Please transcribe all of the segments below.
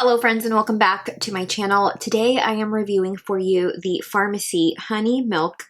Hello friends and welcome back to my channel. Today I am reviewing for you the FARMACY Honey Milk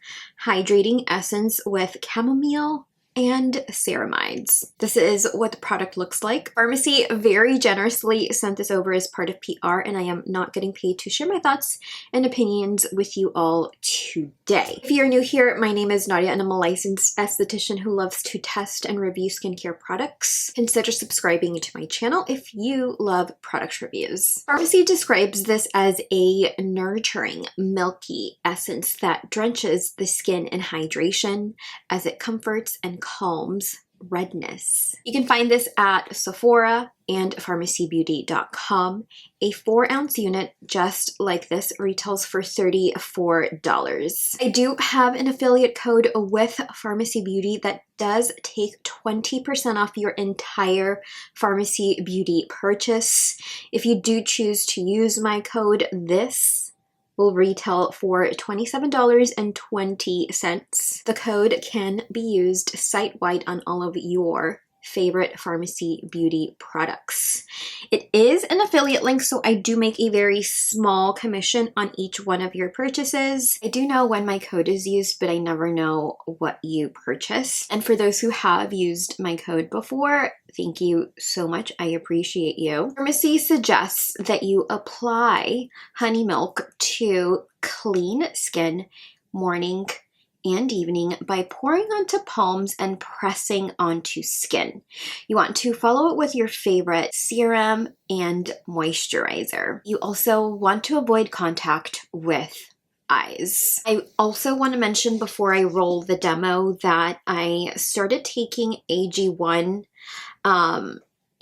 Hydrating Essence with Chamomile and ceramides. This is what the product looks like. FARMACY very generously sent this over as part of PR, and I am not getting paid to share my thoughts and opinions with you all today. If you're new here, my name is Nadia and I'm a licensed esthetician who loves to test and review skincare products. Consider subscribing to my channel if you love product reviews. FARMACY describes this as a nurturing, milky essence that drenches the skin in hydration as it comforts and calms redness. You can find this at Sephora and pharmacybeauty.com. A 4-ounce unit just like this retails for $34. I do have an affiliate code with Pharmacy Beauty that does take 20% off your entire Pharmacy Beauty purchase. If you do choose to use my code, this will retail for $27.20. The code can be used site-wide on all of your favorite Pharmacy Beauty products. It is an affiliate link, so I do make a very small commission on each one of your purchases. I do know when my code is used, but I never know what you purchase. And for those who have used my code before, thank you so much. I appreciate you. FARMACY suggests that you apply honey milk to clean skin morning and evening by pouring onto palms and pressing onto skin. You want to follow it with your favorite serum and moisturizer. You also want to avoid contact with eyes. I also want to mention before I roll the demo that I started taking AG1.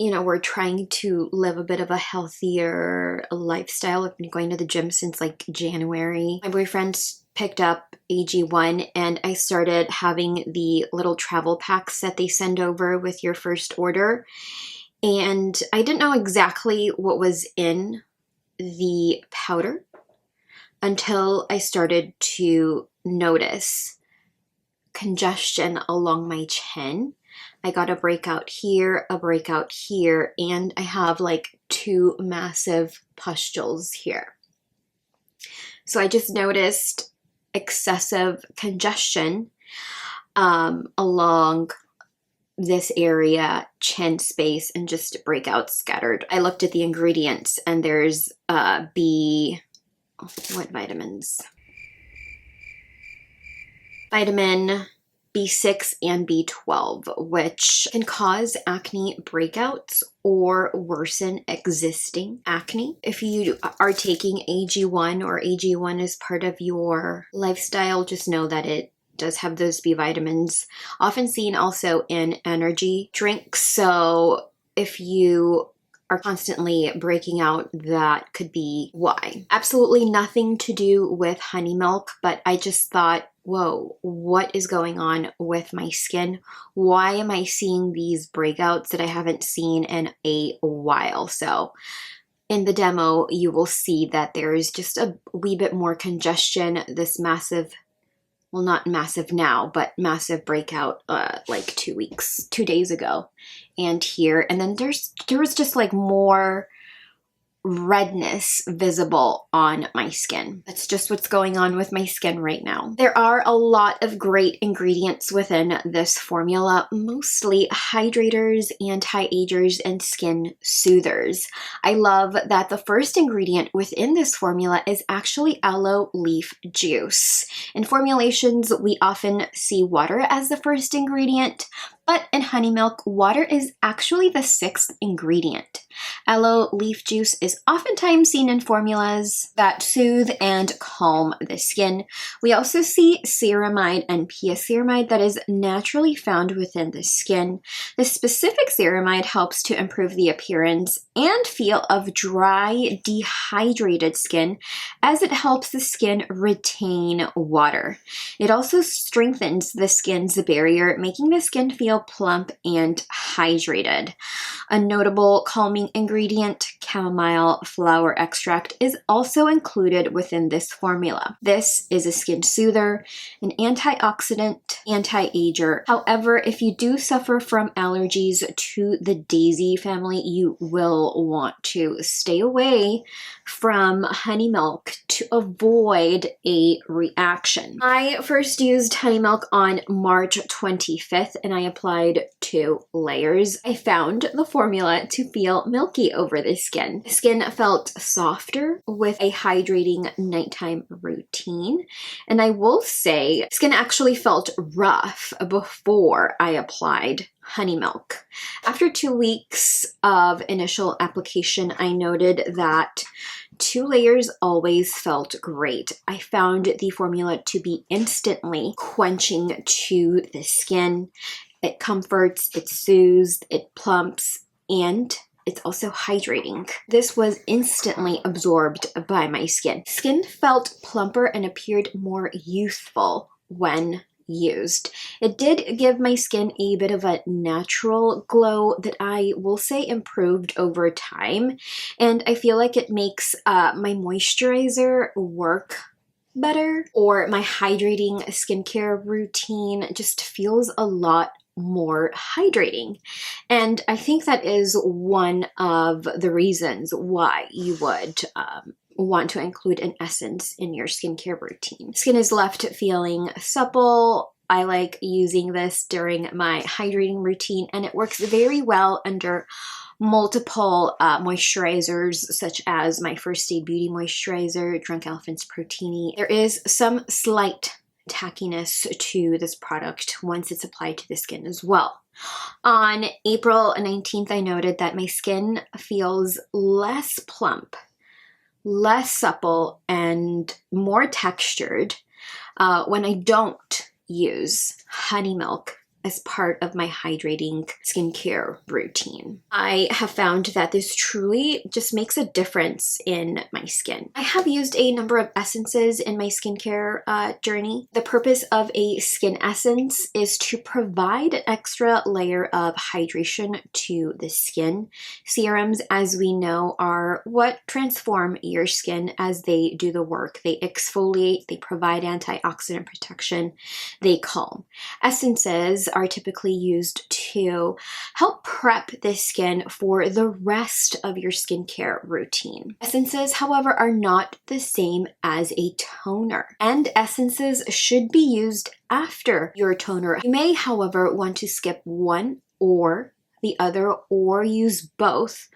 We're trying to live a bit of a healthier lifestyle. I've been going to the gym since like January. My boyfriend picked up AG1 and I started having the little travel packs that they send over with your first order. And I didn't know exactly what was in the powder until I started to notice congestion along my chin. I got a breakout here, and I have like 2 massive pustules here. So I just noticed excessive congestion along this area, chin space, and just breakouts scattered. I looked at the ingredients and there's what vitamins? Vitamin B6 and B12, which can cause acne breakouts or worsen existing acne. If you are taking AG1 or AG1 is part of your lifestyle, just know that it does have those B vitamins, often seen also in energy drinks. So if you are constantly breaking out, that could be why. Absolutely nothing to do with honey milk, but I just thought, whoa, what is going on with my skin? Why am I seeing these breakouts that I haven't seen in a while? So in the demo, you will see that there is just a wee bit more congestion, this massive, well, not massive now, but massive breakout like 2 days ago and here. And then there was just like more redness visible on my skin. That's just what's going on with my skin right now. There are a lot of great ingredients within this formula, mostly hydrators, anti-agers, and skin soothers. I love that the first ingredient within this formula is actually aloe leaf juice. In formulations, we often see water as the first ingredient, but in honey milk, water is actually the 6th ingredient. Aloe leaf juice is oftentimes seen in formulas that soothe and calm the skin. We also see ceramide and piaceramide that is naturally found within the skin. The specific ceramide helps to improve the appearance and feel of dry, dehydrated skin, as it helps the skin retain water. It also strengthens the skin's barrier, making the skin feel plump and hydrated. A notable calming hydrating ingredient, chamomile flower extract, is also included within this formula. This is a skin soother, an antioxidant, anti-ager. However, if you do suffer from allergies to the daisy family, you will want to stay away from honey milk to avoid a reaction. I first used honey milk on March 25th and I applied 2 layers. I found the formula to feel milky over the skin. The skin felt softer with a hydrating nighttime routine, and I will say skin actually felt rough before I applied honey milk. After 2 weeks of initial application, I noted that 2 layers always felt great. I found the formula to be instantly quenching to the skin. It comforts, it soothes, it plumps, and it's also hydrating. This was instantly absorbed by my skin. Skin felt plumper and appeared more youthful when used. It did give my skin a bit of a natural glow that I will say improved over time, and I feel like it makes my moisturizer work better, or my hydrating skincare routine just feels a lot more hydrating. And I think that is one of the reasons why you would want to include an essence in your skincare routine. Skin is left feeling supple. I like using this during my hydrating routine, and it works very well under multiple moisturizers, such as my First Aid Beauty Moisturizer, Drunk Elephant's Protini. There is some slight tackiness to this product once it's applied to the skin as well. On April 19th, I noted that my skin feels less plump, less supple, and more textured when I don't use honey milk as part of my hydrating skincare routine. I have found that this truly just makes a difference in my skin. I have used a number of essences in my skincare journey. The purpose of a skin essence is to provide an extra layer of hydration to the skin. Serums, as we know, are what transform your skin as they do the work. They exfoliate, they provide antioxidant protection, they calm. Essences are typically used to help prep the skin for the rest of your skincare routine. Essences, however, are not the same as a toner, and essences should be used after your toner. You may, however, want to skip one or the other, or use both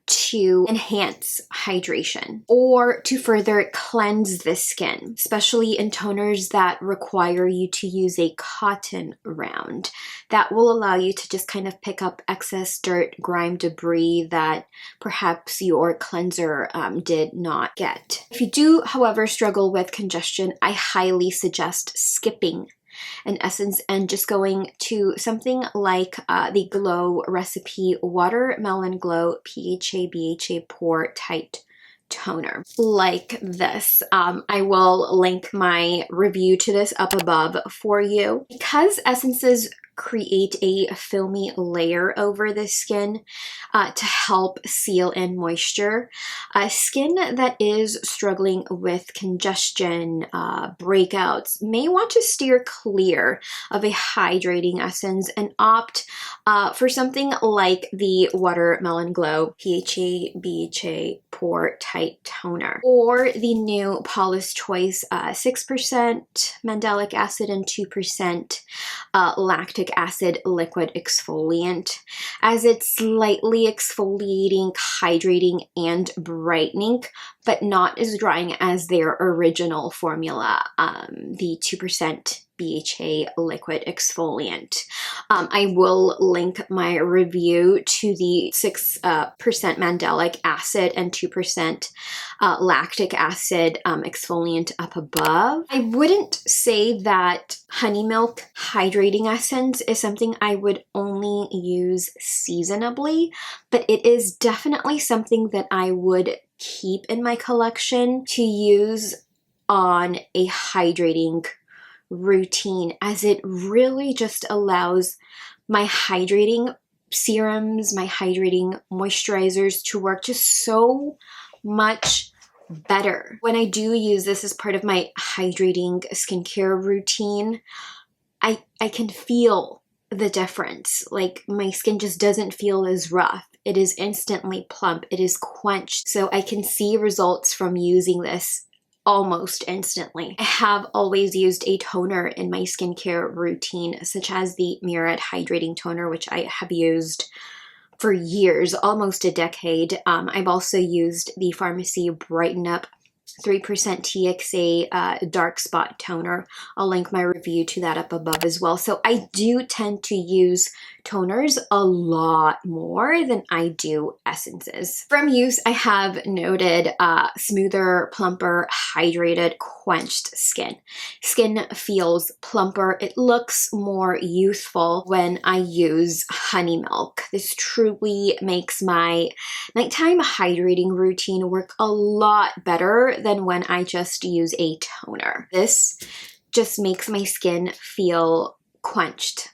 to enhance hydration or to further cleanse the skin, especially in toners that require you to use a cotton round. That will allow you to just kind of pick up excess dirt, grime, debris that perhaps your cleanser did not get. If you do, however, struggle with congestion, I highly suggest skipping an essence and just going to something like the Glow Recipe Watermelon Glow PHA BHA Pore Tight Toner, like this. I will link my review to this up above for you. Because essences create a filmy layer over the skin to help seal in moisture, skin that is struggling with congestion, breakouts, may want to steer clear of a hydrating essence and opt for something like the Watermelon Glow PHA BHA Pore Tight Toner, or the new Paula's Choice 6% mandelic acid and 2% lactic acid liquid exfoliant, as it's slightly exfoliating, hydrating, and brightening, but not as drying as their original formula, the 2% BHA liquid exfoliant. I will link my review to the 6% mandelic acid and 2% lactic acid exfoliant up above. I wouldn't say that honey milk hydrating essence is something I would only use seasonably, but it is definitely something that I would keep in my collection to use on a hydrating routine, as it really just allows my hydrating serums, my hydrating moisturizers to work just so much better. When I do use this as part of my hydrating skincare routine, I can feel the difference. Like my skin just doesn't feel as rough. It is instantly plump. It is quenched. So I can see results from using this almost instantly. I have always used a toner in my skincare routine, such as the Murad Hydrating Toner, which I have used for years, almost a decade. I've also used the Pharmacy Brighten Up 3% TXA dark spot toner. I'll link my review to that up above as well. So I do tend to use toners a lot more than I do essences. From use, I have noted smoother, plumper, hydrated, quenched skin. Skin feels plumper. It looks more youthful when I use honey milk. This truly makes my nighttime hydrating routine work a lot better than when I just use a toner. This just makes my skin feel quenched,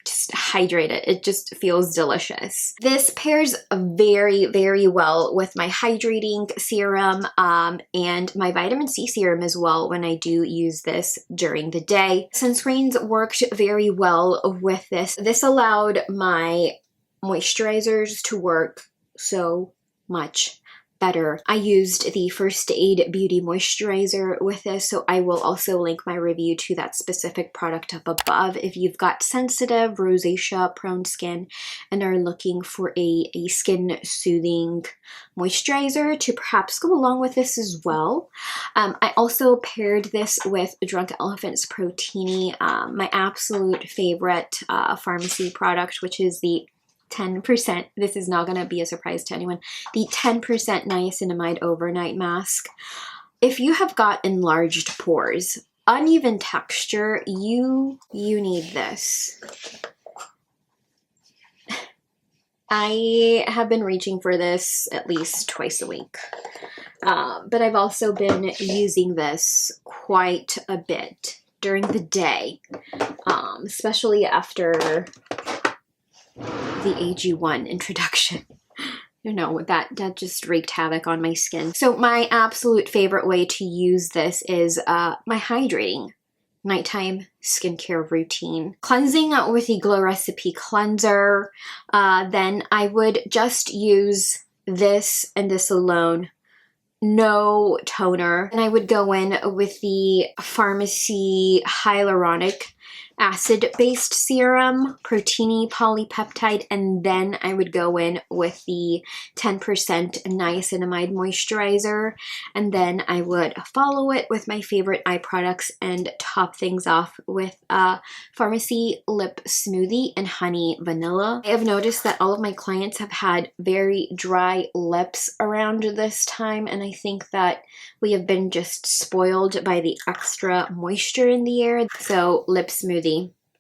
just hydrated. It just feels delicious. This pairs very, very well with my hydrating serum and my vitamin C serum as well when I do use this during the day. Sunscreens worked very well with this. This allowed my moisturizers to work so much better. I used the First Aid Beauty Moisturizer with this, so I will also link my review to that specific product up above if you've got sensitive, rosacea prone skin and are looking for a skin soothing moisturizer to perhaps go along with this as well. I also paired this with Drunk Elephant's Protini, my absolute favorite pharmacy product, which is the 10%, this is not going to be a surprise to anyone, the 10% niacinamide overnight mask. If you have got enlarged pores, uneven texture, you need this. I have been reaching for this at least twice a week, but I've also been using this quite a bit during the day, especially after the AG1 introduction. You know, that just wreaked havoc on my skin. So my absolute favorite way to use this is my hydrating nighttime skincare routine. Cleansing with the Glow Recipe Cleanser. Then I would just use this and this alone. No toner. And I would go in with the Pharmacy Hyaluronic Acid-based serum, Protini polypeptide, and then I would go in with the 10% niacinamide moisturizer, and then I would follow it with my favorite eye products and top things off with a Pharmacy Lip Smoothie and Honey Vanilla. I have noticed that all of my clients have had very dry lips around this time, and I think that we have been just spoiled by the extra moisture in the air. So Lip Smoothie,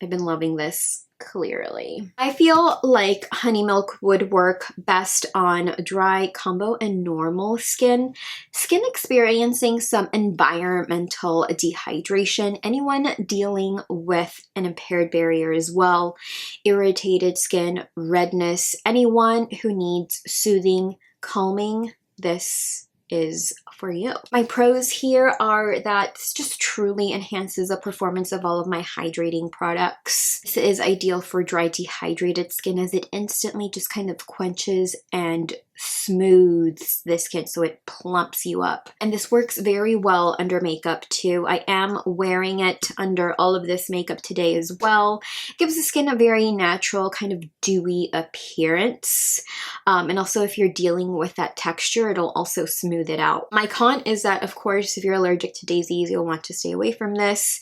I've been loving this clearly. I feel like honey milk would work best on dry, combo, and normal skin. Skin experiencing some environmental dehydration, anyone dealing with an impaired barrier as well, irritated skin, redness, anyone who needs soothing, calming, this is for you. My pros here are that this just truly enhances the performance of all of my hydrating products. This is ideal for dry, dehydrated skin as it instantly just kind of quenches and smooths the skin so it plumps you up. And this works very well under makeup too. I am wearing it under all of this makeup today as well. It gives the skin a very natural kind of dewy appearance. And also if you're dealing with that texture, it'll also smooth it out. My con is that, of course, if you're allergic to daisies, you'll want to stay away from this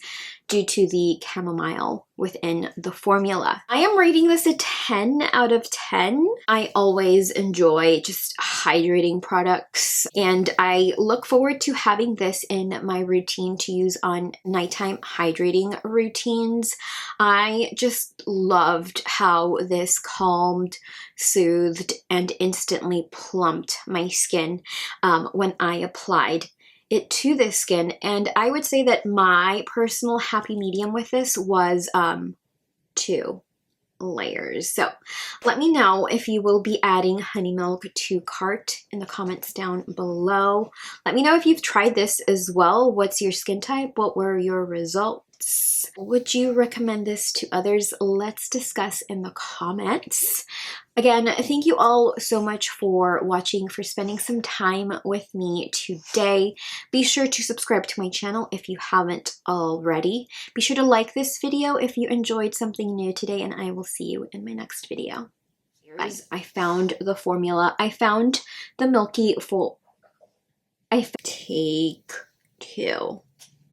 due to the chamomile within the formula. I am rating this a 10 out of 10. I always enjoy just hydrating products, and I look forward to having this in my routine to use on nighttime hydrating routines. I just loved how this calmed, soothed, and instantly plumped my skin when I applied it to the skin. And I would say that my personal happy medium with this was 2. layers. So let me know if you will be adding honey milk to cart in the comments down below. Let me know if you've tried this as well. What's your skin type? What were your results? Would you recommend this to others? Let's discuss in the comments. Again, thank you all so much for watching, for spending some time with me today. Be sure to subscribe to my channel if you haven't already. Be sure to like this video if you enjoyed something new today, and I will see you in my next video. Bye. I found the formula. I found the milky full. Take 2.